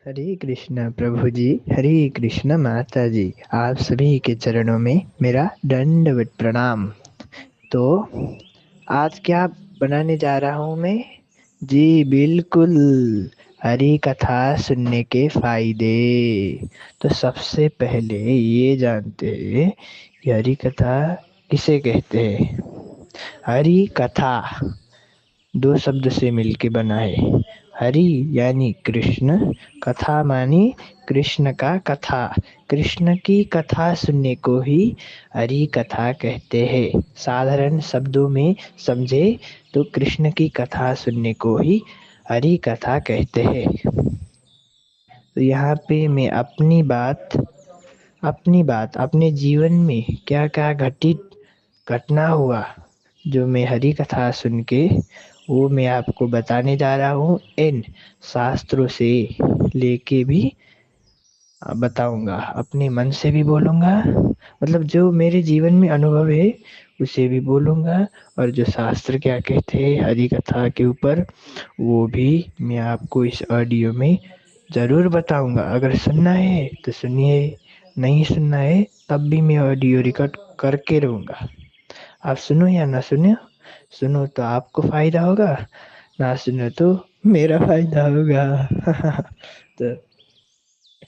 हरे कृष्ण प्रभु जी। हरे कृष्ण माता जी। आप सभी के चरणों में मेरा दंडवत प्रणाम। तो आज क्या बनाने जा रहा हूँ मैं? जी बिल्कुल, हरी कथा सुनने के फायदे। तो सबसे पहले ये जानते हैं कि हरी कथा किसे कहते हैं। हरी कथा दो शब्द से मिलके बना है। हरि यानी कृष्ण, कथा मानी कृष्ण का कथा। कृष्ण की कथा सुनने को ही हरि कथा कहते हैं। साधारण शब्दों में समझे तो कृष्ण की कथा सुनने को ही हरि कथा कहते हैं। तो यहाँ पे मैं अपनी बात अपने जीवन में क्या क्या घटना हुआ जो मैं हरी कथा सुन के वो मैं आपको बताने जा रहा हूँ। इन शास्त्रों से लेके भी बताऊंगा, अपने मन से भी बोलूंगा, मतलब जो मेरे जीवन में अनुभव है उसे भी बोलूंगा। और जो शास्त्र क्या कहते हैं हरी कथा के ऊपर वो भी मैं आपको इस ऑडियो में जरूर बताऊंगा। अगर सुनना है तो सुनिए, नहीं सुनना है तब भी मैं ऑडियो रिकॉर्ड करके रहूंगा। आप सुनो या ना सुनो, सुनो तो आपको फायदा होगा, ना सुनो तो मेरा फायदा होगा। तो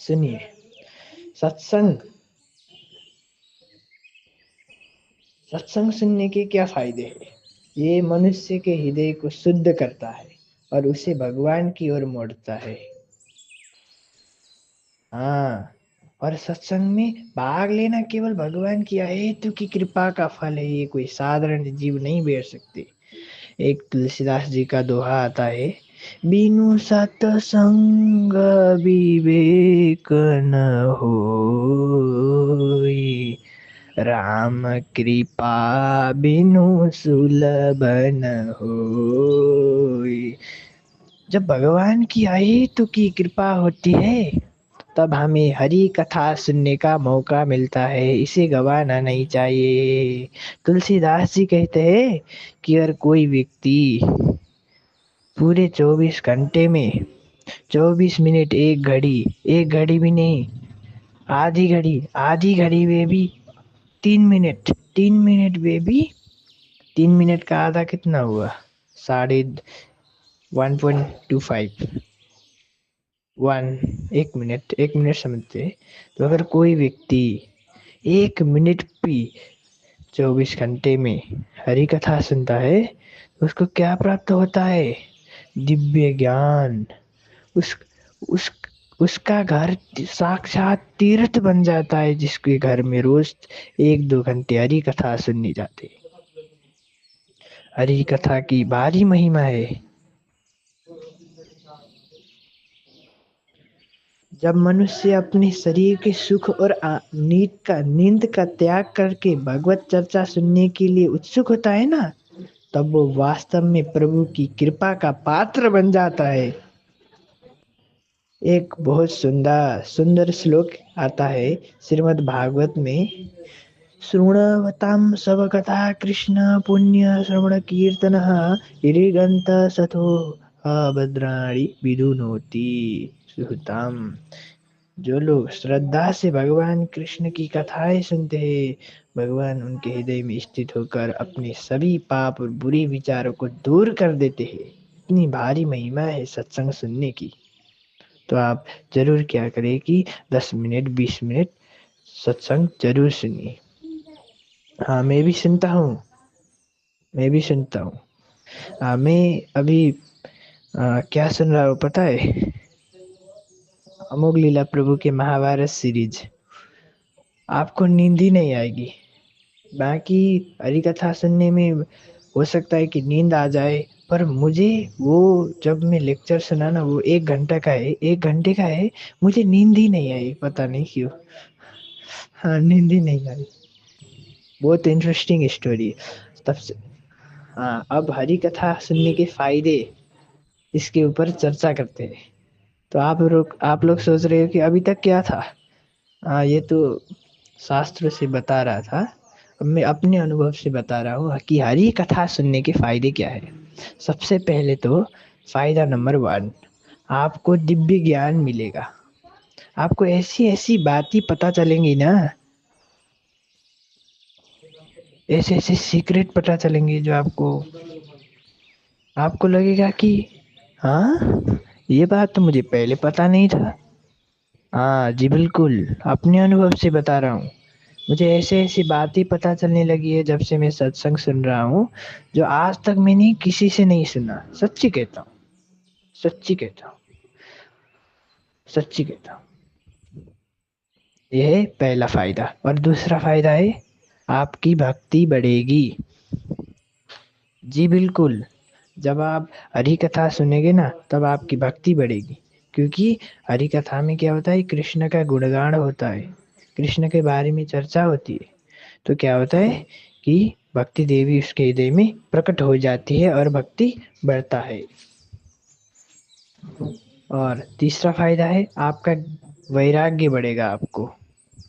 सुनिए। सत्संग सत्संग सुनने के क्या फायदे हैं? ये मनुष्य के हृदय को शुद्ध करता है और उसे भगवान की ओर मोड़ता है। हाँ, और सत्संग में भाग लेना केवल भगवान की अहेतु की कृपा का फल है। ये कोई साधारण जीव नहीं बेर सकते। एक तुलसीदास जी का दोहा आता है, बिनु सतसंग विवेक न होई, राम कृपा बिनु सुलभ न होई। जब भगवान की अहेतु की कृपा होती है तब हमें हरी कथा सुनने का मौका मिलता है। इसे गवाना नहीं चाहिए। तुलसीदास जी कहते हैं कि अगर कोई व्यक्ति पूरे 24 घंटे में 24 मिनट, एक घड़ी भी नहीं, आधी घड़ी में भी 3 मिनट, 3 मिनट में भी 3 मिनट का आधा कितना हुआ? साढ़े 1.25, 1 मिनट समझते हैं। तो अगर कोई व्यक्ति 1 मिनट भी 24 घंटे में हरि कथा सुनता है तो उसको क्या प्राप्त होता है? दिव्य ज्ञान। उस उस उसका घर साक्षात तीर्थ बन जाता है, जिसके घर में रोज 1-2 घंटे हरि कथा सुननी जाती है। हरि कथा की भारी महिमा है। जब मनुष्य अपने शरीर के सुख और नींद का त्याग करके भगवत चर्चा सुनने के लिए उत्सुक होता है ना, तब वो वास्तव में प्रभु की कृपा का पात्र बन जाता है। एक बहुत सुंदर सुंदर श्लोक आता है श्रीमद् भागवत में, शृण्वतां सब कथा कृष्ण पुण्य श्रवण कीर्तन गिरिगंत सतो भद्राणि विदुनोति सुहताम। जो लोग श्रद्धा से भगवान कृष्ण की कथाएं सुनते हैं, भगवान उनके हृदय में स्थित होकर अपने सभी पाप और बुरे विचारों को दूर कर देते हैं। इतनी भारी महिमा है सत्संग सुनने की। तो आप जरूर क्या करें कि 10 मिनट 20 मिनट सत्संग जरूर सुनिए। हाँ, मैं भी सुनता हूँ। मैं अभी क्या सुन रहा हूँ पता है? अमोघ लीला प्रभु के महाभारत सीरीज। आपको नींद ही नहीं आएगी। बाकी हरी कथा सुनने में हो सकता है कि नींद आ जाए, पर मुझे वो जब मैं लेक्चर सुना ना, वो 1 घंटा का है, 1 घंटे का है, मुझे नींद ही नहीं आई, पता नहीं क्यों। हाँ, नींद ही नहीं आई। बहुत इंटरेस्टिंग स्टोरी। तब से हाँ, अब हरी कथा सुनने के फायदे, इसके ऊपर चर्चा करते हैं। तो आप लोग सोच रहे हो कि अभी तक क्या था? हाँ, ये तो शास्त्र से बता रहा था। अब मैं अपने अनुभव से बता रहा हूँ कि हरी कथा सुनने के फायदे क्या है। सबसे पहले तो फायदा नंबर 1, आपको दिव्य ज्ञान मिलेगा। आपको ऐसी ऐसी बातें पता चलेंगी ना, ऐसे ऐसे सीक्रेट पता चलेंगे जो आपको आपको लगेगा कि हाँ, ये बात तो मुझे पहले पता नहीं था। हाँ जी बिल्कुल, अपने अनुभव से बता रहा हूँ। मुझे ऐसे ऐसी बातें पता चलने लगी है जब से मैं सत्संग सुन रहा हूँ, जो आज तक मैंने किसी से नहीं सुना। सच्ची कहता हूँ, सच्ची कहता हूँ, सच्ची कहता हूँ। यह है पहला फायदा। और दूसरा फायदा है, आपकी भक्ति बढ़ेगी। जी बिल्कुल, जब आप हरि कथा सुनेंगे ना तब आपकी भक्ति बढ़ेगी। क्योंकि हरि कथा में क्या होता है, कृष्ण का गुणगान होता है, कृष्ण के बारे में चर्चा होती है। तो क्या होता है कि भक्ति देवी उसके हृदय में प्रकट हो जाती है और भक्ति बढ़ता है। और तीसरा फायदा है, आपका वैराग्य बढ़ेगा आपको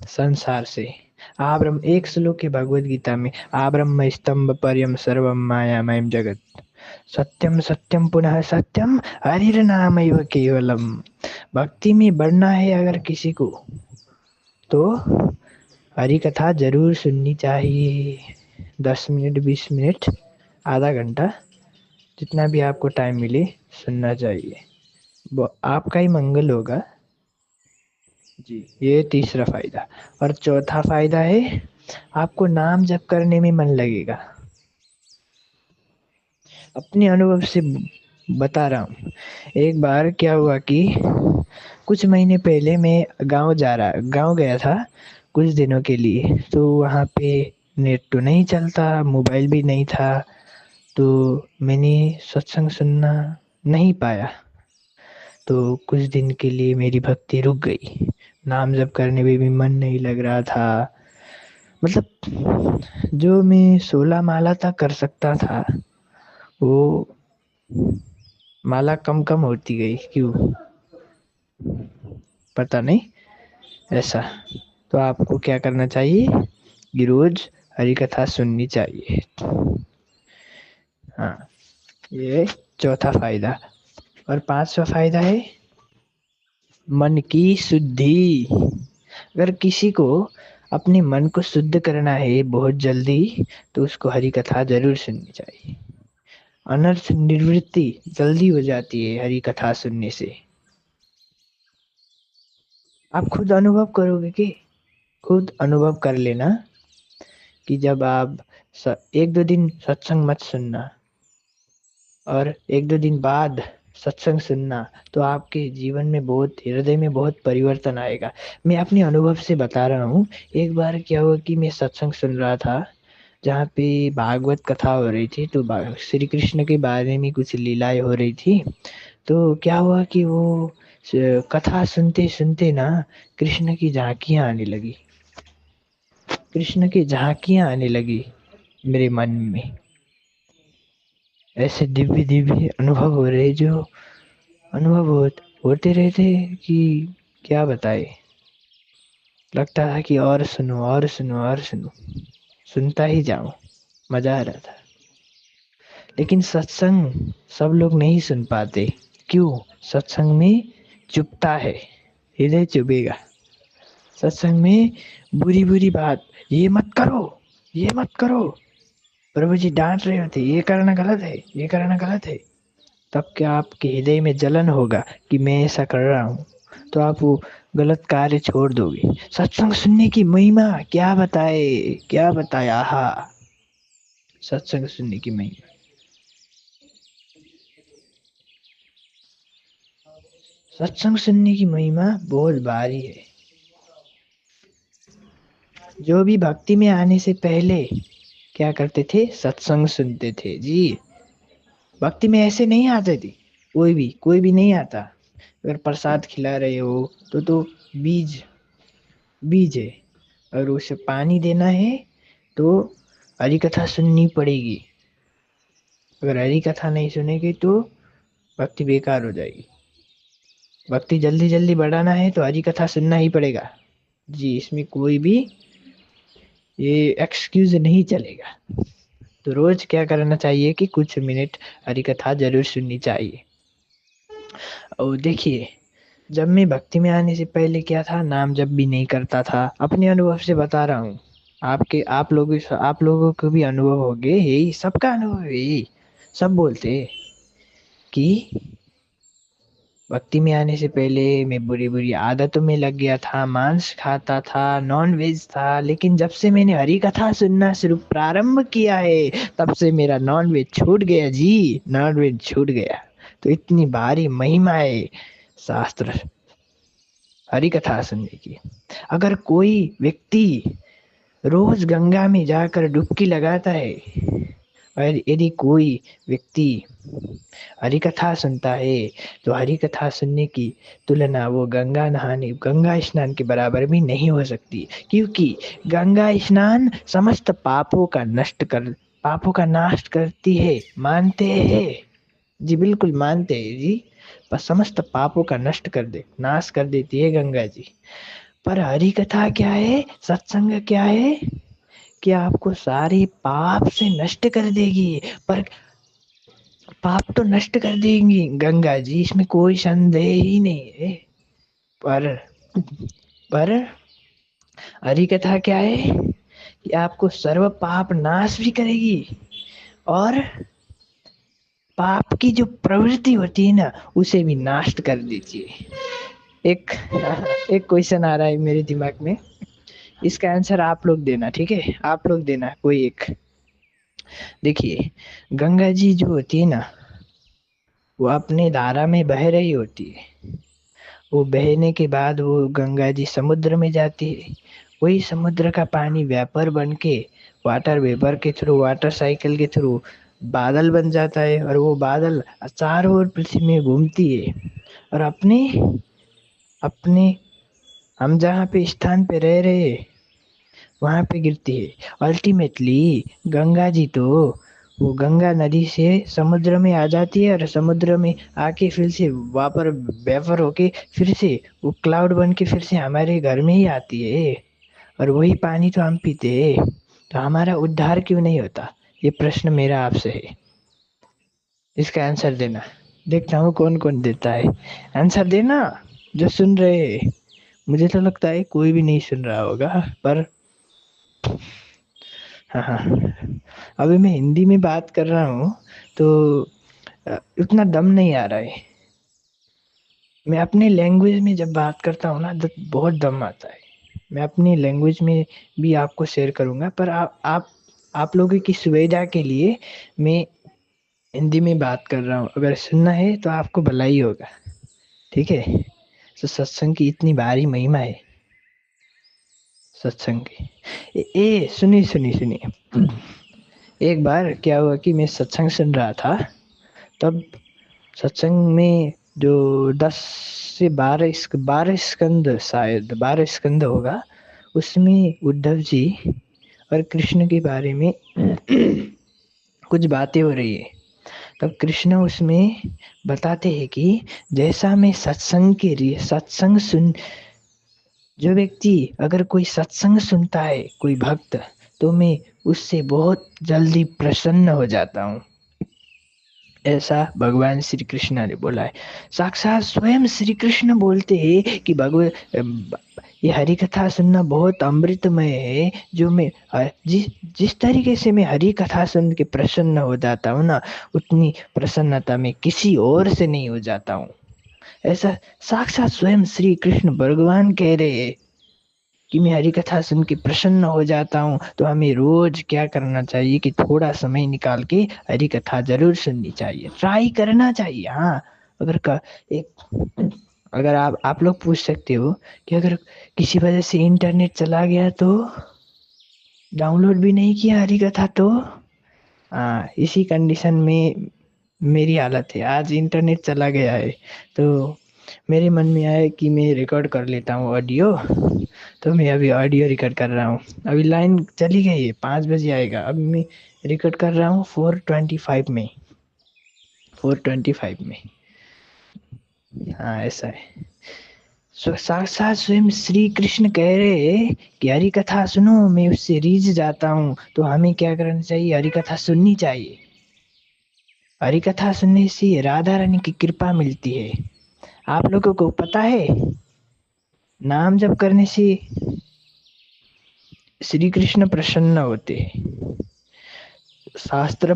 संसार से। आ ब्रह्म, एक श्लोक है भगवद गीता में, आ ब्रह्म स्तंभ पर्यम सर्वम मायामयम जगत, सत्यम सत्यम पुनः सत्यम, हरिर नामैव केवलम। भक्ति में बढ़ना है अगर किसी को, तो हरि कथा जरूर सुननी चाहिए। 10 मिनट, 20 मिनट, आधा घंटा, जितना भी आपको टाइम मिले सुनना चाहिए। वो आपका ही मंगल होगा। जी, ये तीसरा फायदा। और चौथा फायदा है, आपको नाम जप करने में मन लगेगा। अपने अनुभव से बता रहा हूँ। एक बार क्या हुआ कि कुछ महीने पहले मैं गांव गया था कुछ दिनों के लिए। तो वहाँ पे नेट तो नहीं चलता, मोबाइल भी नहीं था, तो मैंने सत्संग सुनना नहीं पाया। तो कुछ दिन के लिए मेरी भक्ति रुक गई, नाम जप करने में भी मन नहीं लग रहा था। मतलब जो मैं 16 माला तक कर सकता था, वो माला कम कम होती गई। क्यों, पता नहीं ऐसा। तो आपको क्या करना चाहिए कि रोज हरि कथा सुननी चाहिए। हाँ, ये चौथा फायदा। और पांचवा फायदा है, मन की शुद्धि। अगर किसी को अपने मन को शुद्ध करना है बहुत जल्दी, तो उसको हरि कथा जरूर सुननी चाहिए। अनर्थ निवृत्ति जल्दी हो जाती है हरि कथा सुनने से। आप खुद अनुभव करोगे कि, खुद अनुभव कर लेना कि जब आप 1-2 दिन सत्संग मत सुनना और 1-2 दिन बाद सत्संग सुनना, तो आपके जीवन में बहुत, हृदय में बहुत परिवर्तन आएगा। मैं अपने अनुभव से बता रहा हूँ। एक बार क्या हुआ कि मैं सत्संग सुन रहा था जहाँ पे भागवत कथा हो रही थी, तो श्री कृष्ण के बारे में कुछ लीलाएं हो रही थी। तो क्या हुआ कि वो कथा सुनते सुनते ना कृष्ण की झांकियां आने लगी, कृष्ण की झांकियां आने लगी मेरे मन में। ऐसे दिव्य दिव्य अनुभव हो रहे, जो अनुभव होते रहते कि क्या बताए। लगता था कि और सुनो और सुनो और सुनो, सुनता ही जाऊं, मजा आ रहा था। लेकिन सत्संग सब लोग नहीं सुन पाते। क्यों, सत्संग में चुभता है, हृदय चुभेगा। सत्संग में बुरी बुरी बात, ये मत करो, ये मत करो, प्रभु जी डांट रहे होते, ये करना गलत है, ये करना गलत है। तब क्या आपके हृदय में जलन होगा कि मैं ऐसा कर रहा हूँ, तो आप वो गलत कार्य छोड़ दोगे। सत्संग सुनने की महिमा क्या बताए, क्या बताया। आहा, सत्संग सुनने की महिमा, सत्संग सुनने की महिमा बहुत भारी है। जो भी भक्ति में आने से पहले क्या करते थे, सत्संग सुनते थे जी। भक्ति में ऐसे नहीं आते थे, कोई भी नहीं आता। अगर प्रसाद खिला रहे हो तो बीज बीज है। अगर उसे पानी देना है तो हरी कथा सुननी पड़ेगी। अगर हरी कथा नहीं सुनेगी तो भक्ति बेकार हो जाएगी। भक्ति जल्दी जल्दी बढ़ाना है तो हरी कथा सुनना ही पड़ेगा जी। इसमें कोई भी ये एक्सक्यूज नहीं चलेगा। तो रोज क्या करना चाहिए कि कुछ मिनट हरी कथा जरूर सुननी चाहिए। और देखिए, जब मैं भक्ति में आने से पहले क्या था, नाम जप भी नहीं करता था। अपने अनुभव से बता रहा हूँ। आप लोगों को भी अनुभव हो गए, यही सबका अनुभव है यही। सब बोलते हैं कि भक्ति में आने से पहले मैं बुरी बुरी आदतों में लग गया था, मांस खाता था, नॉन वेज था। लेकिन जब से मैंने हरी कथा सुनना शुरू प्रारंभ किया है, तब से मेरा नॉन वेज छूट गया जी, नॉन वेज छूट गया। तो इतनी भारी महिमा है शास्त्र हरि कथा सुनने की। अगर कोई व्यक्ति रोज गंगा में जाकर डुबकी लगाता है, और यदि कोई व्यक्ति हरि कथा सुनता है, तो हरि कथा सुनने की तुलना वो गंगा स्नान के बराबर भी नहीं हो सकती। क्योंकि गंगा स्नान समस्त पापों का नाश करती है, मानते हैं जी, बिल्कुल मानते हैं जी। पर समस्त पापों का नष्ट कर दे नाश कर देती है गंगा जी। पर हरि कथा क्या है, सत्संग क्या है, कि आपको सारे पाप से नष्ट कर देगी। पर पाप तो नष्ट कर देंगी गंगा जी, इसमें कोई संदेह ही नहीं है। पर पर हरि कथा क्या है, कि आपको सर्व पाप नाश भी करेगी, और पाप की जो प्रवृत्ति होती है ना, उसे भी नाश कर देती है। एक एक क्वेश्चन आ रहा है मेरे दिमाग में, इसका आंसर आप लोग देना, ठीक है? आप लोग देना कोई एक। देखिए, गंगा जी जो होती है ना, वो अपने धारा में बह रही होती है। वो बहने के बाद वो गंगा जी समुद्र में जाती है। वही समुद्र का पानी वेपर बन के, वाटर वेपर के थ्रू, वाटर साइकिल के थ्रू बादल बन जाता है, और वो बादल चारों ओर पृथ्वी में घूमती है, और अपने अपने हम जहाँ पे स्थान पे रह रहे हैं, वहां पे गिरती है। अल्टीमेटली गंगा जी तो, वो गंगा नदी से समुद्र में आ जाती है, और समुद्र में आके फिर से वापर वेपर होके फिर से वो क्लाउड बन के फिर से हमारे घर में ही आती है, और वही पानी तो हम पीते हैं। तो हमारा उद्धार क्यों नहीं होता? ये प्रश्न मेरा आपसे है। इसका आंसर देना। देखता हूँ कौन कौन देता है। आंसर देना जो सुन रहे हैं। मुझे तो लगता है कोई भी नहीं सुन रहा होगा, पर हाँ हाँ, अभी मैं हिंदी में बात कर रहा हूँ, तो उतना दम नहीं आ रहा है। मैं अपने लैंग्वेज में जब बात करता हूँ ना, तो बहुत दम आता है। मैं अपनी लैंग्वेज में भी आपको शेयर करूँगा, पर आप लोगों की सुविधा के लिए मैं हिंदी में बात कर रहा हूँ। अगर सुनना है तो आपको भला ही होगा, ठीक है? तो सत्संग की इतनी भारी महिमा है, सत्संग की। सुनिए सुनिए सुनिए। एक बार क्या हुआ कि मैं सत्संग सुन रहा था, तब सत्संग में जो 12 स्कंद, शायद 12 स्कंद होगा, उसमें उद्धव जी और कृष्ण के बारे में कुछ बातें हो रही है। तब कृष्ण उसमें बताते हैं कि जैसा मैं सत्संग सुन जो व्यक्ति, अगर कोई सत्संग सुनता है, कोई भक्त, तो मैं उससे बहुत जल्दी प्रसन्न हो जाता हूँ। ऐसा भगवान श्री कृष्ण ने बोला है। साक्षात स्वयं श्री कृष्ण बोलते हैं कि ये हरि कथा सुनना बहुत अमृतमय है। जो मैं जिस तरीके से मैं हरि कथा सुन के प्रसन्न हो जाता हूँ ना, उतनी प्रसन्नता मैं किसी और से नहीं हो जाता हूँ। ऐसा साक्षात स्वयं श्री कृष्ण भगवान कह रहे हैं कि मैं हरि कथा सुन के प्रसन्न हो जाता हूँ। तो हमें रोज क्या करना चाहिए, कि थोड़ा समय निकाल के हरि कथा जरूर सुननी चाहिए, ट्राई करना चाहिए। हाँ, अगर का एक अगर आप लोग पूछ सकते हो कि अगर किसी वजह से इंटरनेट चला गया, तो डाउनलोड भी नहीं किया हरि कथा, तो हाँ, इसी कंडीशन में मेरी हालत है। आज इंटरनेट चला गया है, तो मेरे मन में आया कि मैं रिकॉर्ड कर लेता हूँ ऑडियो। तो मैं अभी ऑडियो रिकॉर्ड कर रहा हूँ। अभी लाइन चली गई है, 5 बजे आएगा। अभी मैं रिकॉर्ड कर रहा हूँ 425 में। हाँ, ऐसा है। साक्षात स्वयं श्री कृष्ण कह रहे हैं कि हरि कथा सुनो, मैं उससे रीझ जाता हूँ। तो हमें क्या करना चाहिए? हरि कथा सुननी चाहिए। हरि कथा सुनने से राधा रानी की कृपा मिलती है। आप लोगों को पता है, नाम जप करने से श्री कृष्ण प्रसन्न होते हैं। शास्त्र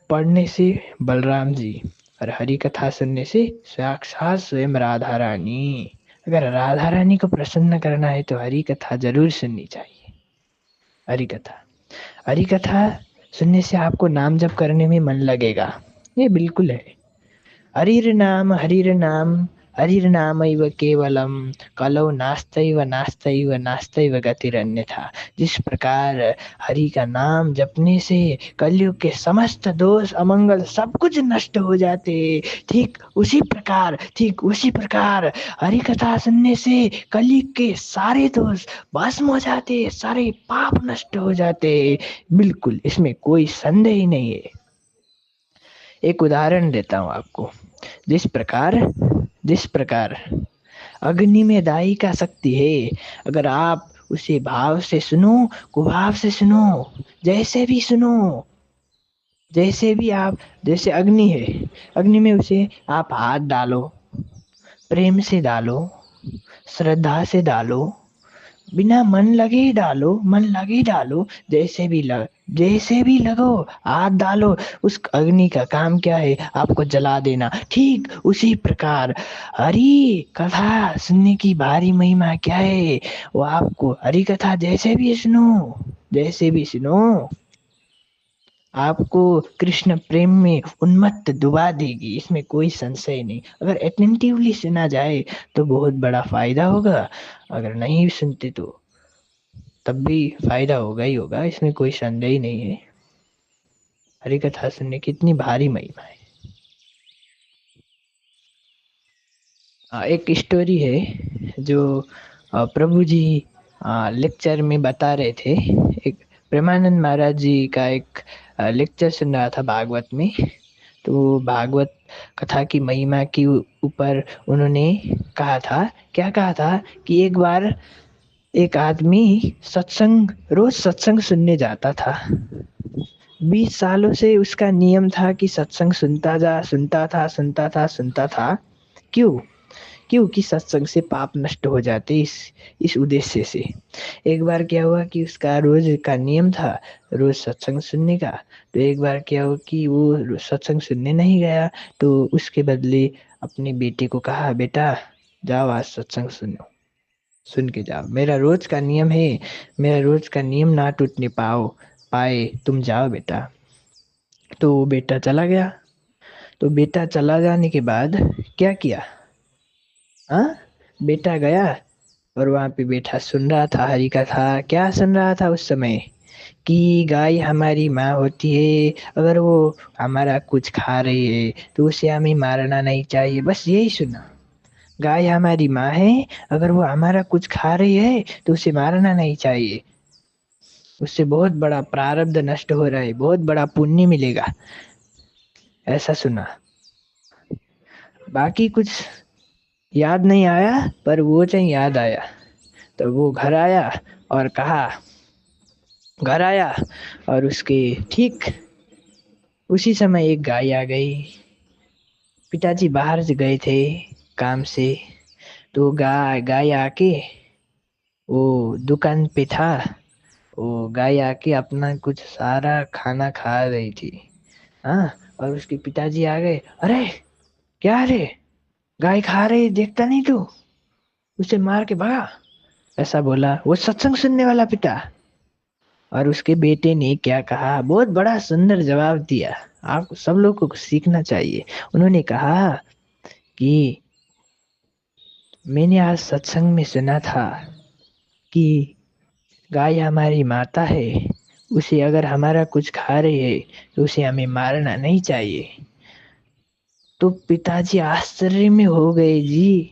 पढ़ने से बलराम जी, और हरि कथा सुनने से साक्षात स्वयं राधा रानी। अगर राधा रानी को प्रसन्न करना है तो हरि कथा जरूर सुननी चाहिए। हरि कथा, हरि कथा सुनने से आपको नाम जप करने में मन लगेगा, ये बिल्कुल है। हरिर्नाम हरिर्नामैव केवलम कलौ नास्तैव नास्तैव नास्तैव गतिरन्यथा। जिस प्रकार हरि का नाम जपने से कलयुग के समस्त दोष अमंगल सब कुछ नष्ट हो जाते, ठीक उसी प्रकार हरि कथा सुनने से कलयुग के सारे दोष भस्म हो जाते, सारे पाप नष्ट हो जाते। बिल्कुल, इसमें कोई संदेह ही नहीं है। एक उदाहरण देता हूँ आपको। जिस प्रकार अग्नि में दाई का शक्ति है, अगर आप उसे भाव से सुनो, कुभाव से सुनो, जैसे भी सुनो, जैसे भी आप, जैसे अग्नि है, अग्नि में उसे आप हाथ डालो, प्रेम से डालो, श्रद्धा से डालो, बिना मन लगे डालो, जैसे भी लगो, हाथ डालो। उस अग्नि का काम क्या है? आपको जला देना। ठीक उसी प्रकार हरि कथा सुनने की भारी महिमा क्या है? वो आपको हरि कथा जैसे भी सुनो, आपको कृष्ण प्रेम में उन्मत्त डुबा देगी, इसमें कोई संशय नहीं। अगर अटेंटिवली सुना जाए तो बहुत बड़ा फायदा होगा, अगर नहीं सुनते तो तब भी फायदा होगा ही होगा, इसमें कोई संदेह ही नहीं है। हरि कथा सुनने की इतनी भारी महिमा है। एक स्टोरी है जो प्रभु जी लेक्चर में बता रहे थे। एक प्रेमानंद महाराज जी का एक लेक्चर सुन रहा था भागवत में। तो भागवत कथा की महिमा के ऊपर उन्होंने क्या कहा था कि एक बार एक आदमी रोज सत्संग सुनने जाता था। 20 सालों से उसका नियम था कि सत्संग सुनता था। क्यों? क्योंकि सत्संग से पाप नष्ट हो जाते, इस उद्देश्य से। एक बार क्या हुआ कि उसका रोज का नियम था रोज सत्संग सुनने का। तो एक बार क्या हुआ कि वो सत्संग सुनने नहीं गया, तो उसके बदले अपने बेटे को कहा, बेटा जाओ आज सत्संग सुन के जाओ, मेरा रोज का नियम ना टूटने पाए, तुम जाओ बेटा। तो वो बेटा चला गया। तो बेटा चला जाने के बाद क्या किया? हाँ, बेटा गया और वहां पे बेटा सुन रहा था हरि कथा। क्या सुन रहा था उस समय? कि गाय हमारी माँ होती है, अगर वो हमारा कुछ खा रही है तो उसे हमें मारना नहीं चाहिए, बस यही सुना। गाय हमारी माँ है, अगर वो हमारा कुछ खा रही है तो उसे मारना नहीं चाहिए, उससे बहुत बड़ा प्रारब्ध नष्ट हो रहा है, बहुत बड़ा पुण्य मिलेगा, ऐसा सुना। बाकी कुछ याद नहीं आया, पर वो चाहिए याद आया। तो वो घर आया और उसके ठीक उसी समय एक गाय आ गई। पिताजी बाहर से गए थे काम से, तो गाय गाय आके वो दुकान पे था, वो गाय आके अपना कुछ सारा खाना खा रही थी। हाँ, और उसके पिताजी आ गए, अरे क्या रे, गाय खा रही देखता नहीं तू, उसे मार के भगा, ऐसा बोला वो सत्संग सुनने वाला पिता। और उसके बेटे ने क्या कहा, बहुत बड़ा सुंदर जवाब दिया, आपको सब लोगों को सीखना चाहिए। उन्होंने कहा कि मैंने आज सत्संग में सुना था कि गाय हमारी माता है, उसे अगर हमारा कुछ खा रही है तो उसे हमें मारना नहीं चाहिए। तो पिताजी आश्चर्य में हो गए, जी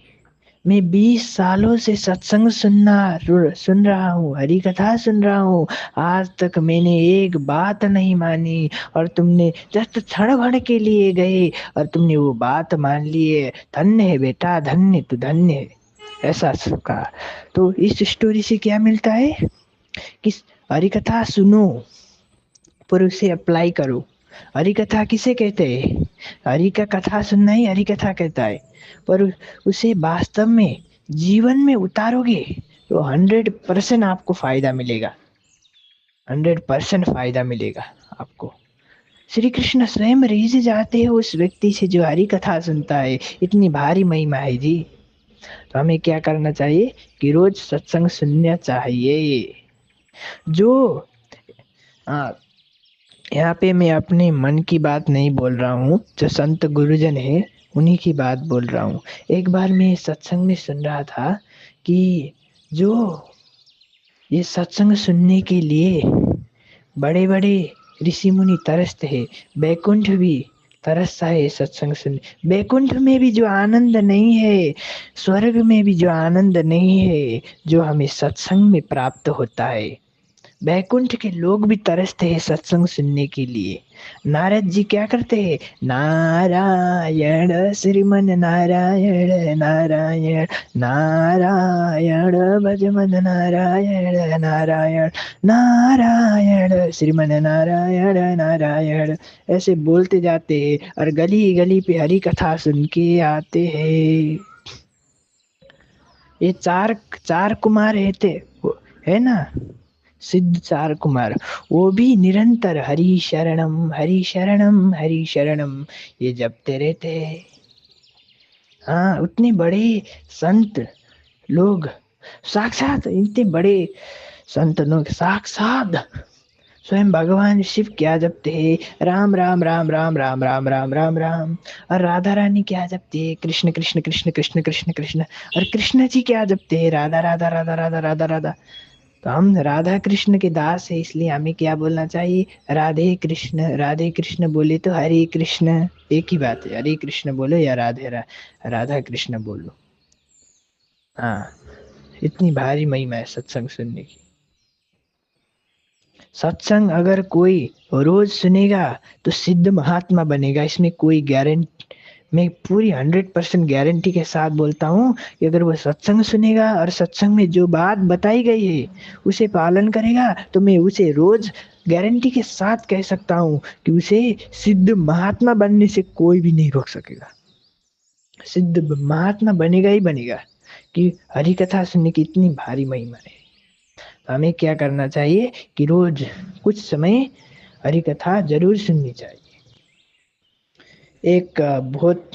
मैं 20 सालों से सत्संग सुन रहा हूँ, हरि कथा सुन रहा हूँ, आज तक मैंने एक बात नहीं मानी, और तुमने जस्ट क्षण भर के लिए गए और तुमने वो बात मान ली है, धन्य है बेटा, धन्य तू धन्य है, ऐसा कहा। तो इस स्टोरी से क्या मिलता है कि हरि कथा सुनो पर उसे अप्लाई करो। हरि कथा किसे कहते हैं? हरि का कथा सुनना ही हरि कथा कहता है। पर उसे वास्तव में जीवन में उतारोगे तो 100% आपको फायदा मिलेगा। 100% फायदा मिलेगा आपको। श्री कृष्ण स्वयं रीझ जाते हैं उस व्यक्ति से जो हरि कथा सुनता है। इतनी भारी महिमा है जी। तो हमें क्या करना चाहिए कि रोज सत्संग सुनना चाहिए। जो आ, यहाँ पे मैं अपने मन की बात नहीं बोल रहा हूँ, जो संत गुरुजन है उन्हीं की बात बोल रहा हूँ। एक बार मैं सत्संग में सुन रहा था कि जो ये सत्संग सुनने के लिए बड़े बड़े ऋषि मुनि तरसते हैं, बैकुंठ भी तरसता है सत्संग सुनने। बैकुंठ में भी जो आनंद नहीं है, स्वर्ग में भी जो आनंद नहीं है, जो हमें सत्संग में प्राप्त होता है। बैकुंठ के लोग भी तरसते हैं सत्संग सुनने के लिए। नारद जी क्या करते हैं? नारायण श्रीमन नारायण नारायण नारायण भज मन नारायण नारायण नारायण श्रीमन नारायण नारायण, ऐसे बोलते जाते हैं और गली गली पे हरि कथा सुन के आते हैं। ये चार चार कुमार है थे, है ना, सिद्ध चार कुमार। वो भी निरंतर हरि शरणम हरि शरणम हरि शरणम ये जपते रहते हैं। हाँ, उतने बड़े संत लोग, साक्षात इतने बड़े संत लोग साक्षात स्वयं भगवान शिव क्या जपते हैं? राम राम राम राम राम राम राम राम राम। और राधा रानी क्या जपती है? कृष्ण कृष्ण कृष्ण कृष्ण कृष्ण कृष्ण। और कृष्ण जी क्या जपते हैं? राधा राधा राधा राधा राधा राधा। तो हम राधा कृष्ण के दास है, इसलिए हमें क्या बोलना चाहिए? राधे कृष्ण बोले तो हरे कृष्ण, एक ही बात है। हरे कृष्ण बोलो या राधा कृष्ण बोलो। हाँ, इतनी भारी महिमा है सत्संग सुनने की। सत्संग अगर कोई रोज सुनेगा तो सिद्ध महात्मा बनेगा, इसमें कोई गारंटी, मैं पूरी 100% गारंटी के साथ बोलता हूँ कि अगर वो सत्संग सुनेगा और सत्संग में जो बात बताई गई है उसे पालन करेगा तो मैं उसे रोज गारंटी के साथ कह सकता हूँ कि उसे सिद्ध महात्मा बनने से कोई भी नहीं रोक सकेगा। सिद्ध महात्मा बनेगा ही बनेगा, कि हरि कथा सुनने की इतनी भारी महिमा है। तो हमें क्या करना चाहिए कि रोज कुछ समय हरि कथा जरूर सुननी चाहिए। एक बहुत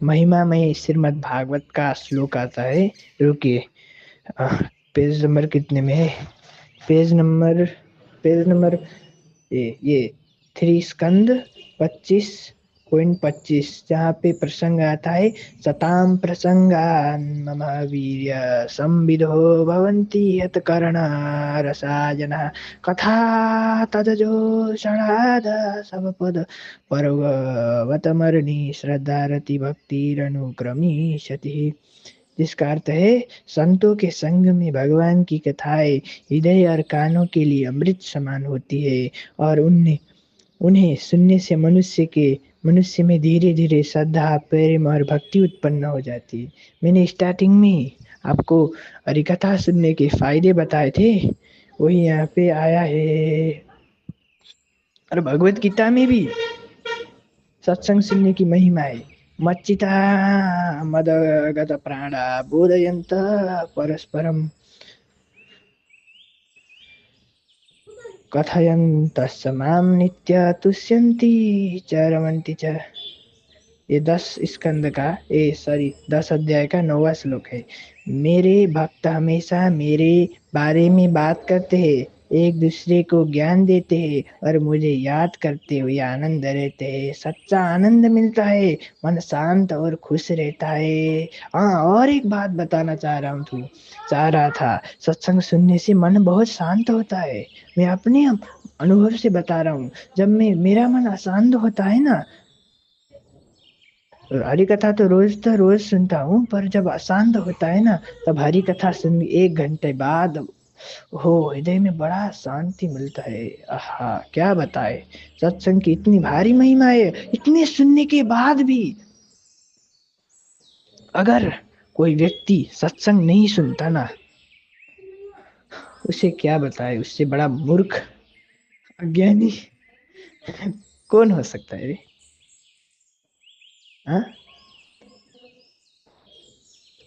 महिमामय श्रीमद् भागवत का श्लोक आता है। रुकिए, अ, पेज नंबर कितने में है? पेज नंबर ये 3 स्कंद 25.25, जहाँ पे प्रसंग आता है, सताम प्रसंगान मम वीर्य संविदो भवन्ति यत् कर्ण रसायनः कथा तजो षडाद सब पद पर्वतमर्णि श्रद्धारति भक्तिरनुक्रमीशति। जिसका अर्थ है, संतों के संग में भगवान की कथाएं हृदय और कानों के लिए अमृत समान होती है, और उन्हें उन्हें सुनने से मनुष्य में धीरे धीरे श्रद्धा प्रेम और भक्ति उत्पन्न हो जाती है। मैंने स्टार्टिंग में आपको हरिकथा सुनने के फायदे बताए थे, वही यहाँ पे आया है। और भगवत गीता में भी सत्संग सुनने की महिमा है। मच्चिता मदगत प्राणा बोधयंत परस्परम कथयन्तश्च मां नित्य तुष्यन्ति च रमन्ति च। ये 10 अध्याय का 9वां श्लोक है। मेरे भक्त हमेशा मेरे बारे में बात करते हैं, एक दूसरे को ज्ञान देते हैं और मुझे याद करते हुए आनंद रहते हैं। सच्चा आनंद मिलता है, मन शांत और खुश रहता है। हाँ, और एक बात बताना चाह रहा था, सत्संग सुनने से मन बहुत शांत होता है। मैं अपने अनुभव से बता रहा हूँ। जब मेरा मन अशांत होता है ना, हरी कथा तो रोज सुनता हूँ, पर जब अशांत होता है ना, तब हरी कथा सुन 1 घंटे बाद हो हृदय में बड़ा शांति मिलता है। आहा, क्या बताए, सत्संग की इतनी भारी महिमा है। इतने सुनने के बाद भी अगर कोई व्यक्ति सत्संग नहीं सुनता ना, उसे क्या बताए, उससे बड़ा मूर्ख अज्ञानी कौन हो सकता है रे? हाँ।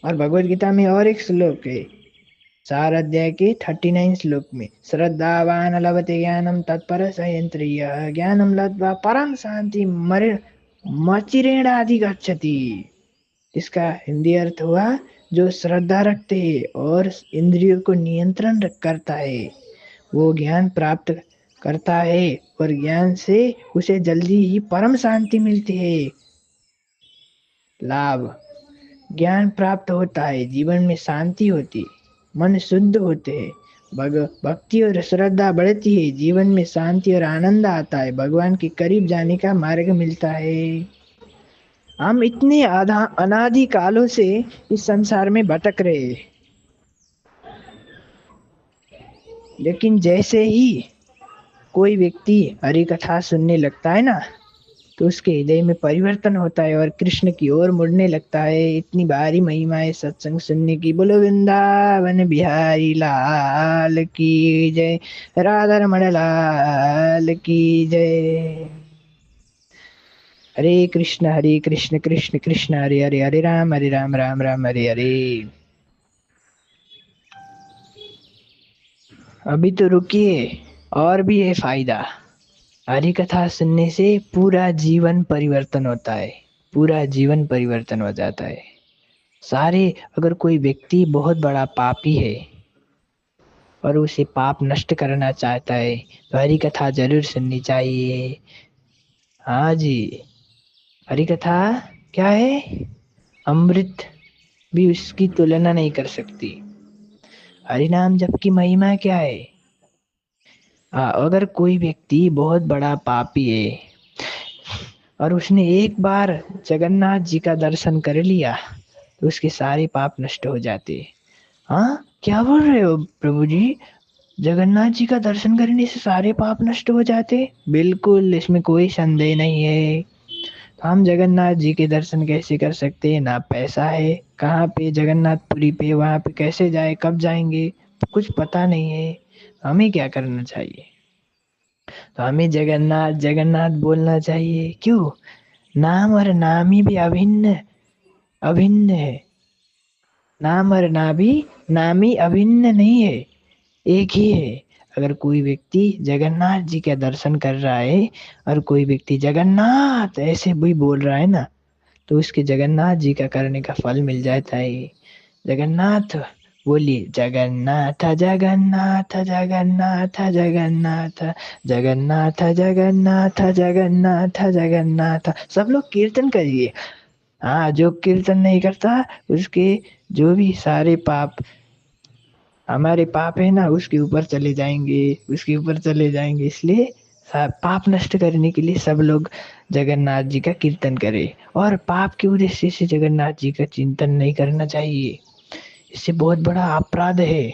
और भगवत गीता में और एक श्लोक है, 4 अध्याय के 39 श्लोक में, श्रद्धावान लभते ज्ञानम तत्पर संयंत्रिय ज्ञानम लब्ध्वा परम शांति मरे मचिरेणाधि गच्छति। इसका हिंदी अर्थ हुआ, जो श्रद्धा रखते हैं और इंद्रियों को नियंत्रण करता है वो ज्ञान प्राप्त करता है, और ज्ञान से उसे जल्दी ही परम शांति मिलती है। लाभ, ज्ञान प्राप्त होता है, जीवन में शांति होती है, मन शुद्ध होते हैं, भक्ति और श्रद्धा बढ़ती है, जीवन में शांति और आनंद आता है, भगवान के करीब जाने का मार्ग मिलता है। हम इतने आधा अनादि कालों से इस संसार में भटक रहे हैं, लेकिन जैसे ही कोई व्यक्ति हरि कथा सुनने लगता है ना, तो उसके हृदय में परिवर्तन होता है और कृष्ण की ओर मुड़ने लगता है। इतनी भारी महिमा है सत्संग सुनने की। बोलो वृंदावन बिहारी लाल की जय, राधा रमण लाल की जय। हरे कृष्ण कृष्ण कृष्ण हरे हरे, हरे राम राम राम हरे हरे। अभी तो रुकिए, और भी है फायदा। हरि कथा सुनने से पूरा जीवन परिवर्तन होता है, पूरा जीवन परिवर्तन हो जाता है। सारे, अगर कोई व्यक्ति बहुत बड़ा पापी है और उसे पाप नष्ट करना चाहता है तो हरि कथा जरूर सुननी चाहिए। हाँ जी, हरि कथा क्या है? अमृत भी उसकी तुलना नहीं कर सकती। हरि नाम जप की महिमा क्या है? हाँ, अगर कोई व्यक्ति बहुत बड़ा पापी है और उसने एक बार जगन्नाथ जी का दर्शन कर लिया तो उसके सारे पाप नष्ट हो जाते। हाँ, क्या बोल रहे हो प्रभु जी? जगन्नाथ जी का दर्शन करने से सारे पाप नष्ट हो जाते? बिल्कुल, इसमें कोई संदेह नहीं है। तो हम जगन्नाथ जी के दर्शन कैसे कर सकते हैं? ना पैसा है, कहाँ पे जगन्नाथपुरी पे, वहां पे कैसे जाए, कब जाएंगे, कुछ पता नहीं है। हमें क्या करना चाहिए? तो हमें जगन्नाथ जगन्नाथ बोलना चाहिए। क्यों? नाम और नामी भी अभिन्न अभिन्न है। नाम और नामी अभिन्न नहीं है, एक ही है। अगर कोई व्यक्ति जगन्नाथ जी का दर्शन कर रहा है और कोई व्यक्ति जगन्नाथ ऐसे भी बोल रहा है ना, तो उसके जगन्नाथ जी का करने का फल मिल जाता है। जगन्नाथ बोलिए, जगन्नाथ जगन्नाथ जगन्नाथ जगन्नाथ जगन्नाथ जगन्नाथ जगन्नाथ जगन्नाथ। सब लोग कीर्तन करिए। हाँ, जो कीर्तन नहीं करता उसके जो भी सारे पाप, हमारे पाप है ना, उसके ऊपर चले जाएंगे, उसके ऊपर चले जाएंगे। इसलिए पाप नष्ट करने के लिए सब लोग जगन्नाथ जी का कीर्तन करें। और पाप के उद्देश्य से जगन्नाथ जी का चिंतन नहीं करना चाहिए, इससे बहुत बड़ा अपराध है।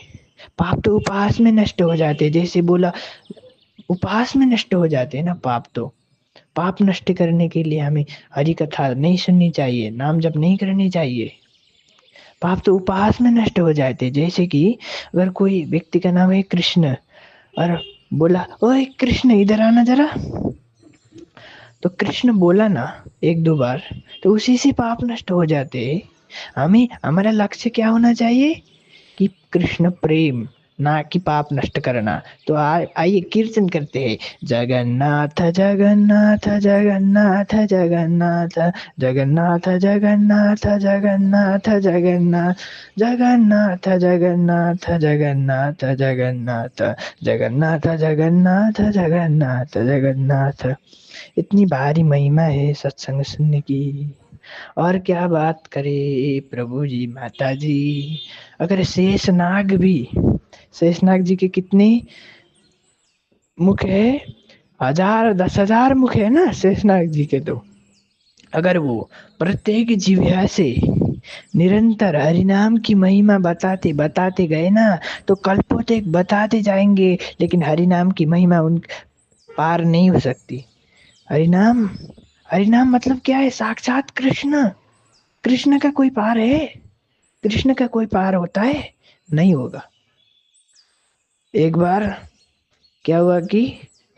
पाप तो उपहास में नष्ट हो जाते, जैसे बोला, उपहास में नष्ट हो जाते हैं ना पाप। तो पाप नष्ट करने के लिए हमें हरि कथा नहीं सुननी चाहिए, नाम जप नहीं करनी चाहिए। पाप तो उपहास में नष्ट हो जाते। जैसे कि अगर कोई व्यक्ति का नाम है कृष्ण और बोला, ओए कृष्ण इधर आना जरा, तो कृष्ण बोला ना एक दो बार, तो उसी से पाप नष्ट हो जाते। हमें, हमारा लक्ष्य क्या होना चाहिए कि कृष्ण प्रेम, ना कि पाप नष्ट करना। तो आइए कीर्तन करते हैं। जगन्नाथ जगन्नाथ जगन्नाथ जगन्नाथ जगन्नाथ जगन्नाथ जगन्नाथ जगन्नाथ जगन्नाथ जगन्नाथ जगन्नाथ जगन्नाथ जगन्नाथ जगन्नाथ जगन्नाथ जगन्नाथ। इतनी भारी महिमा है सत्संग सुनने की, और क्या बात करे प्रभु जी, माता जी। अगर शेषनाग भी, शेषनाग जी के कितने मुख है? 1000 10,000 मुख है ना शेषनाग जी के। तो अगर वो प्रत्येक जीविया से निरंतर हरिनाम की महिमा बताते बताते गए ना, तो कल्पों तक बताते जाएंगे, लेकिन हरिनाम की महिमा उन पार नहीं हो सकती। हरिनाम, हरिनाम मतलब क्या है? साक्षात कृष्ण। कृष्ण का कोई पार है? कृष्ण का कोई पार होता है? नहीं होगा। एक बार क्या हुआ कि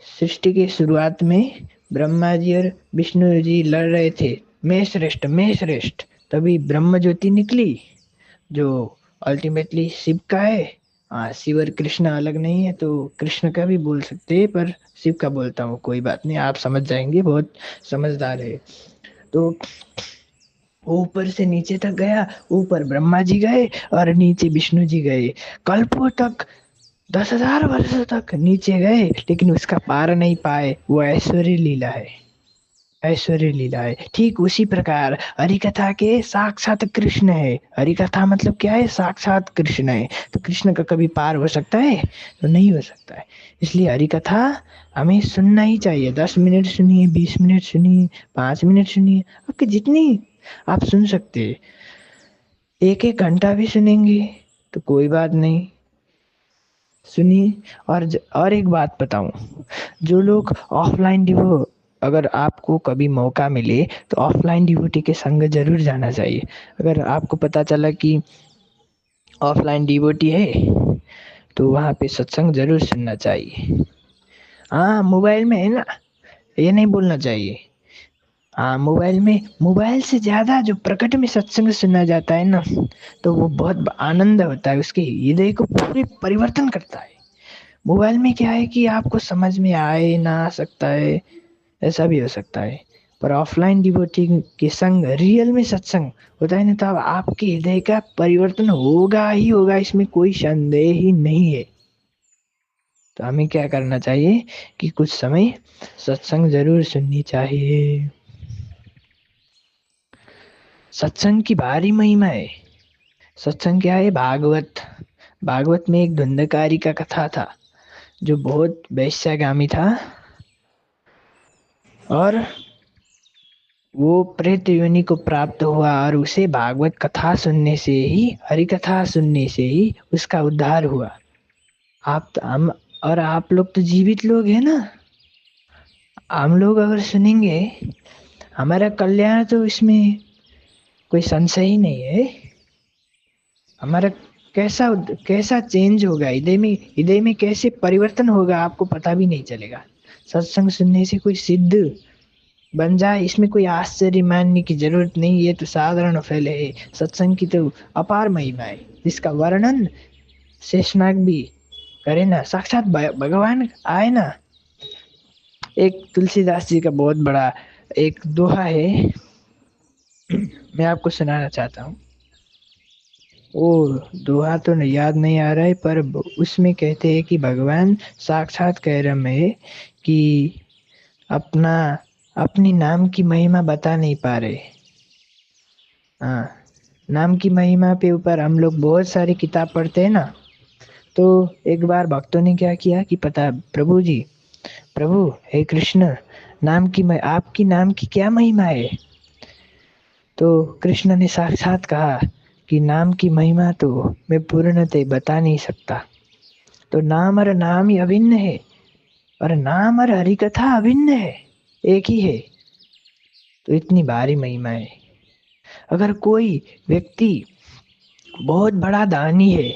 सृष्टि की शुरुआत में ब्रह्मा जी और विष्णु जी लड़ रहे थे, मैं श्रेष्ठ। तभी ब्रह्म ज्योति निकली, जो अल्टीमेटली शिव का है। हाँ, शिव और कृष्ण अलग नहीं है, तो कृष्ण का भी बोल सकते हैं, पर शिव का बोलता हूँ, कोई बात नहीं, आप समझ जाएंगे, बहुत समझदार है। तो वो ऊपर से नीचे तक गया, ऊपर ब्रह्मा जी गए और नीचे विष्णु जी गए। कल्पों तक, 10,000 वर्षों तक नीचे गए, लेकिन उसका पार नहीं पाए। वो ऐश्वर्य लीला है, ऐश्वर्य लीला है। ठीक उसी प्रकार हरि कथा के साक्षात कृष्ण है। हरि कथा मतलब क्या है? साक्षात कृष्ण है। तो कृष्ण का कभी पार हो सकता है? तो नहीं हो सकता है। इसलिए हरि कथा हमें सुनना ही चाहिए। 10 मिनट सुनिए, 20 मिनट सुनिए, 5 मिनट सुनिए, आपकी जितनी आप सुन सकते हैं। एक एक घंटा भी सुनेंगे तो कोई बात नहीं, सुनिए। और एक बात बताऊं, जो लोग ऑफलाइन डिवो, अगर आपको कभी मौका मिले तो ऑफलाइन डिवोटी के संग जरूर जाना चाहिए। अगर आपको पता चला कि ऑफलाइन डिवोटी है, तो वहाँ पे सत्संग जरूर सुनना चाहिए। हाँ, मोबाइल में है ना, ये नहीं बोलना चाहिए। हाँ, मोबाइल में, मोबाइल से ज्यादा जो प्रकट में सत्संग सुना जाता है ना, तो वो बहुत आनंद होता है, उसके हृदय को पूरे परिवर्तन करता है। मोबाइल में क्या है कि आपको समझ में आए ना आ सकता है, ऐसा भी हो सकता है। पर ऑफलाइन डिवोटी के संग रियल में सत्संग होता है ना, तो अब आपके हृदय का परिवर्तन होगा ही होगा, इसमें कोई संदेह ही नहीं है। तो हमें क्या करना चाहिए कि कुछ समय सत्संग जरूर सुननी चाहिए। सत्संग की भारी महिमा है। सत्संग क्या है? भागवत। भागवत में एक धुंधकारी का कथा था, जो बहुत वैश्यगामी था, और वो प्रेत योनि को प्राप्त हुआ, और उसे भागवत कथा सुनने से ही, हरि कथा सुनने से ही उसका उद्धार हुआ। आप तो, हम और आप लोग तो जीवित लोग हैं ना, हम लोग अगर सुनेंगे, हमारा कल्याण तो इसमें कोई संशय ही नहीं है। हमारा कैसा कैसा चेंज होगा, हृदय में कैसे परिवर्तन होगा, आपको पता भी नहीं चलेगा। सत्संग सुनने से कोई सिद्ध बन जाए, इसमें कोई आश्चर्य मानने की जरूरत नहीं, ये तो साधारण फैल है। सत्संग की तो अपार महिमा है, जिसका वर्णन शेषनाग भी करे ना, साक्षात भगवान आए ना। एक तुलसीदास जी का बहुत बड़ा एक दोहा है, मैं आपको सुनाना चाहता हूँ। वो दोहा तो याद नहीं आ रहा है, पर उसमें कहते हैं कि भगवान साक्षात कह रहे हैं कि अपना अपनी नाम की महिमा बता नहीं पा रहे। हाँ, नाम की महिमा पे ऊपर हम लोग बहुत सारी किताब पढ़ते हैं ना। तो एक बार भक्तों ने क्या किया कि पता, प्रभु जी, प्रभु, हे कृष्ण, आपकी नाम की क्या महिमा है? तो कृष्ण ने साक्षात कहा कि नाम की महिमा तो मैं पूर्णतः बता नहीं सकता। तो नाम और नाम ही अभिन्न है, और नाम और हरि कथा अभिन्न है, एक ही है। तो इतनी भारी महिमा है। अगर कोई व्यक्ति बहुत बड़ा दानी है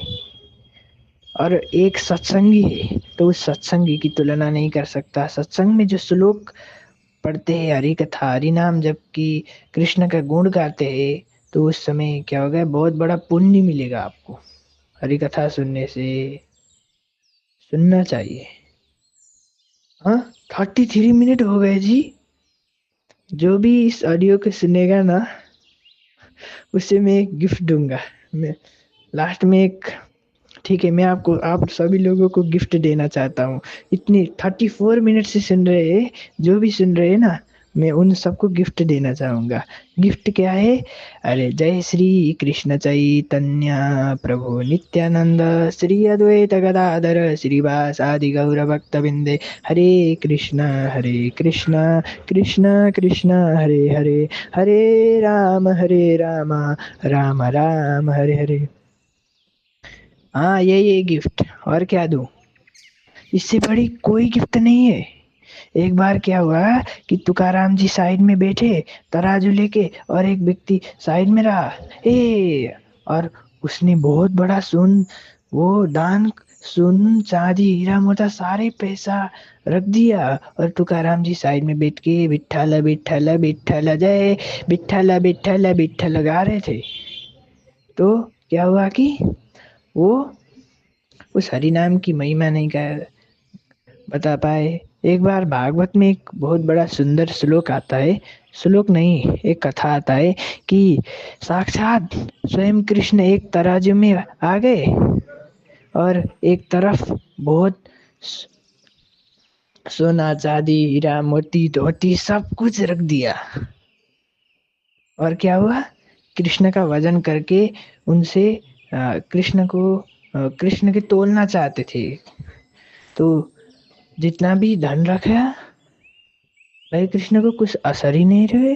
और एक सत्संगी है, तो उस सत्संगी की तुलना नहीं कर सकता। सत्संग में जो श्लोक पढ़ते हैं, हरि कथा, हरि नाम, जबकि कृष्ण का गुण गाते हैं, तो उस समय क्या होगा, बहुत बड़ा पुण्य मिलेगा आपको। हरि कथा सुनने से, सुनना चाहिए। हाँ, 33 मिनट हो गए जी। जो भी इस ऑडियो को सुनेगा ना, उसे मैं एक गिफ्ट दूंगा। मैं लास्ट में एक, ठीक है, मैं आपको, आप सभी लोगों को गिफ्ट देना चाहता हूँ। इतनी 34 मिनट से सुन रहे हैं, जो भी सुन रहे हैं ना, मैं उन सबको गिफ्ट देना चाहूंगा। गिफ्ट क्या है? अरे, जय श्री कृष्ण चैतन्य प्रभु नित्यानंद श्री अद्वैत गदाधर श्रीवासादि गौर भक्त बिंदे, हरे कृष्ण कृष्ण कृष्ण हरे हरे, हरे राम राम राम हरे हरे। हाँ, यही गिफ्ट, और क्या दूं? इससे बड़ी कोई गिफ्ट नहीं है। एक बार क्या हुआ कि तुकाराम जी साइड में बैठे, तराजू लेके, और एक व्यक्ति साइड में रहा, और उसने बहुत बड़ा सोन वो दान सुन चांदी हीरा मोटा सारे पैसा रख दिया। और तुकाराम जी साइड में बैठ के विठ्ठल विठ्ठल विठ्ठल जय विठ्ठल विठ्ठल विठ्ठल गा रहे थे। तो क्या हुआ कि वो उस हरि नाम की महिमा नहीं गा बता पाए। एक बार भागवत में एक बहुत बड़ा सुंदर श्लोक आता है, श्लोक नहीं एक कथा आता है कि साक्षात स्वयं कृष्ण एक तराजू में आ गए और एक तरफ बहुत सोना चांदी हीरा मोती धोती सब कुछ रख दिया। और क्या हुआ, कृष्ण का वजन करके उनसे कृष्ण के तोलना चाहते थे। तो जितना भी धन रखा भाई कृष्ण को कुछ असर ही नहीं रहे,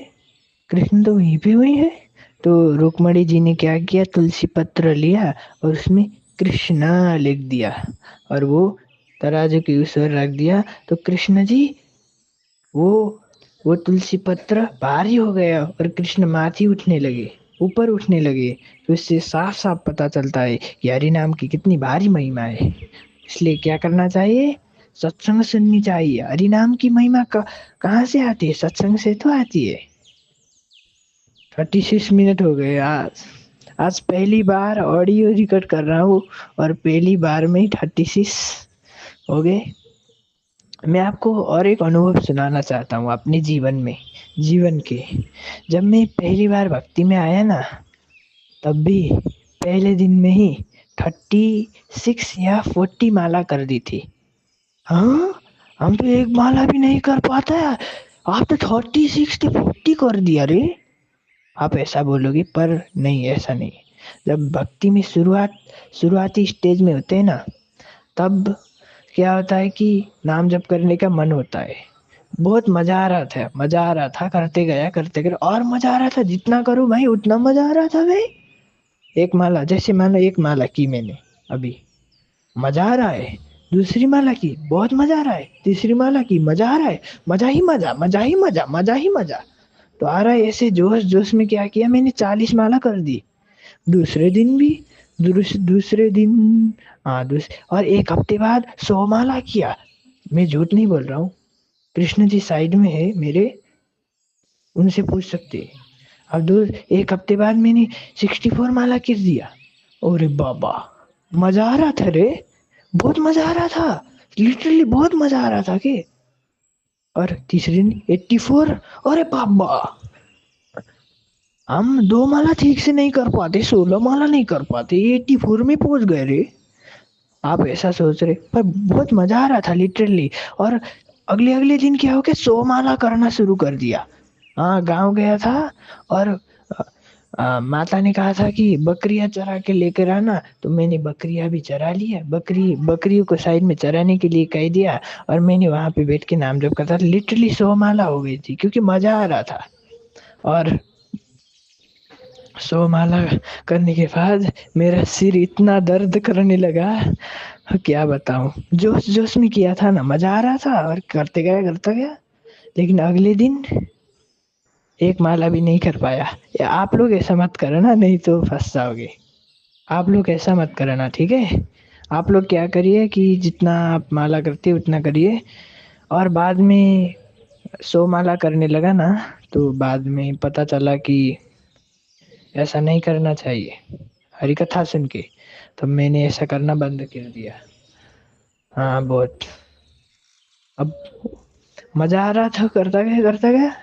कृष्ण तो वहीं पे हुई है। तो रुक्मणी जी ने क्या किया, तुलसी पत्र लिया और उसमें कृष्णा लिख दिया और वो तराजू के उस ओर रख दिया। तो कृष्ण जी वो वो तुलसी पत्र भारी हो गया और कृष्ण माथी उठने लगे, ऊपर उठने लगे। तो इससे साफ साफ पता चलता है कि हरि नाम की कितनी भारी महिमा है। इसलिए क्या करना चाहिए, सत्संग सुननी चाहिए। हरि नाम की महिमा कहाँ से आती है, सत्संग से तो आती है। 36 मिनट हो गए। आज पहली बार ऑडियो रिकॉर्ड कर रहा हूँ और पहली बार में ही 36 हो गए। मैं आपको और एक अनुभव सुनाना चाहता हूँ अपने जीवन के। जब मैं पहली बार भक्ति में आया ना, तब भी पहले दिन में ही 36 या 40 माला कर दी थी। हाँ, हम तो एक माला भी नहीं कर पाता है, आप तो 30 60 40 कर दिया रे। आप ऐसा बोलोगे, पर नहीं, ऐसा नहीं। जब भक्ति में शुरुआती स्टेज में होते हैं ना, तब क्या होता है कि नाम जप करने का मन होता है। बहुत मजा आ रहा था, करते गया और मजा आ रहा था, जितना करो भाई उतना मजा आ रहा था भाई। एक माला जैसे मान लो, एक माला की मैंने अभी, मजा आ रहा है। दूसरी माला की बहुत मजा आ रहा है। तीसरी माला की मजा आ रहा है। मजा ही मजा, मजा ही मजा, मजा ही मजा। तो आ रहा है ऐसे जोश जोश में, क्या किया मैंने, 40 माला कर दी। दूसरे दिन भी, दूसरे दिन, और एक हफ्ते बाद 100 माला किया। मैं झूठ नहीं बोल रहा हूँ, कृष्ण जी साइड में है मेरे, उनसे पूछ सकते हैं। अब एक हफ्ते बाद मैंने 64 माला कर दिया। अरे बाबा, मजा आ रहा था रे, बहुत मजा आ रहा था, लिटरली बहुत मजा आ रहा था के। और तीसरे दिन 84। अरे बाबा, हम 2 माला ठीक से नहीं कर पाते, 16 माला नहीं कर पाते, 84 में पहुंच गए रे। आप ऐसा सोच रहे, पर बहुत मजा आ रहा था लिटरली। और अगले अगले दिन क्या हो गया, 100 माला करना शुरू कर दिया। हाँ, गांव गया था और माता ने कहा था कि बकरियां चरा के लेकर आना, तो मैंने बकरियां भी चरा लिया। बकरियों को साइड में चराने के लिए कह दिया और मैंने वहां पे बैठ के नाम जप करता था। लिटरली 100 माला हो गई थी, क्योंकि मजा आ रहा था। और 100 माला करने के बाद मेरा सिर इतना दर्द करने लगा, क्या बताऊं। जोश जोश में किया था ना, मजा आ रहा था और करते गया। लेकिन अगले दिन एक माला भी नहीं कर पाया। या आप लोग ऐसा मत करना, नहीं तो फंस जाओगे। आप लोग ऐसा मत करना, ठीक है। आप लोग क्या करिए कि जितना आप माला करते उतना करिए। और बाद में 100 माला करने लगा ना, तो बाद में पता चला कि ऐसा नहीं करना चाहिए। हरी कथा सुन के तब मैंने ऐसा करना बंद कर दिया। हाँ, बहुत। अब मजा आ रहा था, करता गया।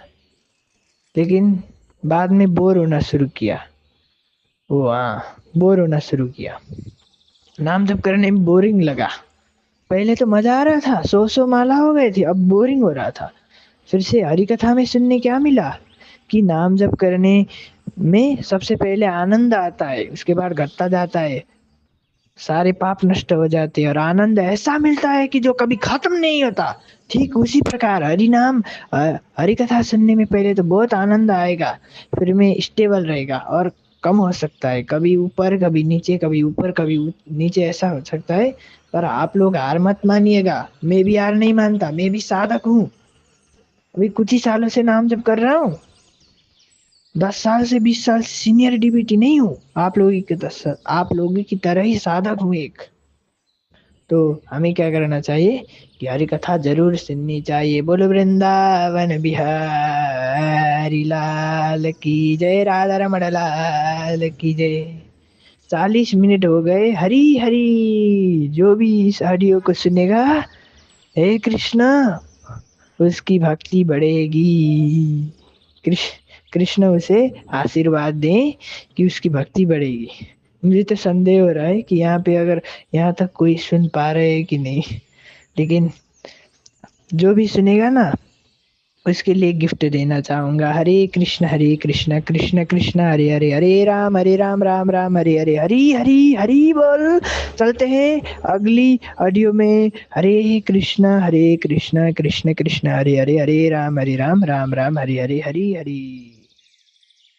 लेकिन बाद में बोर होना शुरू किया। वो हाँ, बोर होना शुरू किया। नाम जप करने में बोरिंग लगा। पहले तो मजा आ रहा था, 100 माला हो गए थे, अब बोरिंग हो रहा था। फिर से हरि कथा में सुनने क्या मिला कि नाम जप करने में सबसे पहले आनंद आता है, उसके बाद घटता जाता है, सारे पाप नष्ट हो जाते हैं और आनंद ऐसा मिलता है कि जो कभी खत्म नहीं होता। ठीक उसी प्रकार हरि नाम, हरि कथा सुनने में पहले तो बहुत आनंद आएगा, फिर में स्टेबल रहेगा और कम हो सकता है, कभी ऊपर कभी नीचे, कभी ऊपर कभी नीचे, ऐसा हो सकता है। पर आप लोग हार मत मानिएगा, मैं भी हार नहीं मानता, मैं भी साधक हूँ। अभी कुछ ही सालों से नाम जप कर रहा हूँ, 10 साल से 20 साल सीनियर डीबीटी नहीं हूँ। आप लोगों की 10 आप लोगों की तरह ही साधक हूँ एक। तो हमें क्या करना चाहिए कि हरि कथा जरूर सुननी चाहिए। बोलो वृंदावन बिहारी लाल की जय, राधा रमण लाल की जय। 40 मिनट हो गए। हरी हरी, जो भी इस ऑडियो को सुनेगा, हे कृष्णा, उसकी भक्ति बढ़ेगी। कृष्ण कृष्ण उसे आशीर्वाद दें कि उसकी भक्ति बढ़ेगी। मुझे तो संदेह हो रहा है कि यहाँ पे अगर यहाँ तक कोई सुन पा रहे है कि नहीं, लेकिन जो भी सुनेगा ना, उसके लिए गिफ्ट देना चाहूंगा। हरे कृष्ण कृष्ण कृष्ण हरे हरे, हरे राम राम राम हरे हरे, हरी हरी हरी बोल। चलते हैं अगली ऑडियो में। हरे कृष्ण कृष्ण कृष्ण हरे हरे, हरे राम राम राम हरे हरे, हरी हरी।